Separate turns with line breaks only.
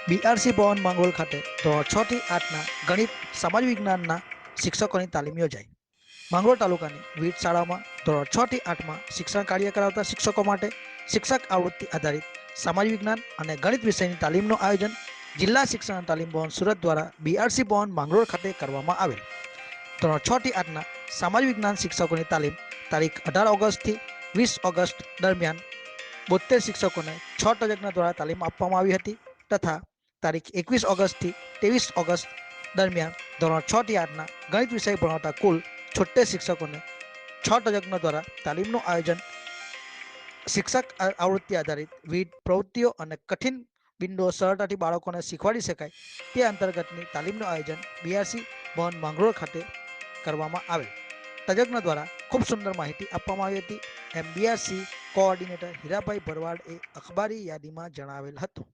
BRC ભવન માંગરોળ ખાતે ધોરણ 6 થી 8ના ગણિત સમાજ વિજ્ઞાનના શિક્ષકોની તાલીમ યોજાઈ। માંગરોળ તાલુકાની વિવિધ શાળાઓમાં ધોરણ 6 થી 8માં શિક્ષણ કાર્ય કરાવતા શિક્ષકો માટે શિક્ષક આવૃત્તિ આધારિત સમાજ વિજ્ઞાન અને ગણિત વિષયની તાલીમનું આયોજન જિલ્લા શિક્ષણ તાલીમ ભવન સુરત દ્વારા બીઆરસી ભવન માંગરોળ ખાતે કરવામાં આવેલ। ધોરણ 6 થી 8ના સમાજ વિજ્ઞાન શિક્ષકોની તાલીમ તારીખ 18 ઓગસ્ટથી 20 ઓગસ્ટ દરમિયાન 72 શિક્ષકોને 6 તજજ્ઞ દ્વારા તાલીમ આપવામાં આવી હતી તથા તારીખ 21 ઓગસ્ટથી 23 ઓગસ્ટ દરમિયાન ધોરણ 6 થી 8ના ગણિત વિષય ભણાવતા કુલ 76 શિક્ષકોને 6 તજજ્ઞ દ્વારા તાલીમનું આયોજન શિક્ષક આવૃત્તિ આધારિત વિવિધ પ્રવૃત્તિઓ અને કઠિન બિંદુઓ સરળતાથી બાળકોને શીખવાડી શકાય તે અંતર્ગતની તાલીમનું આયોજન બીઆરસી ભવન માંગરોળ ખાતે કરવામાં આવેલ। તજજ્ઞ દ્વારા ખૂબ સુંદર માહિતી આપવામાં આવી હતી એમ બીઆરસી કોઓર્ડિનેટર હીરાભાઈ ભરવાડે અખબારી યાદીમાં જણાવેલ હતું।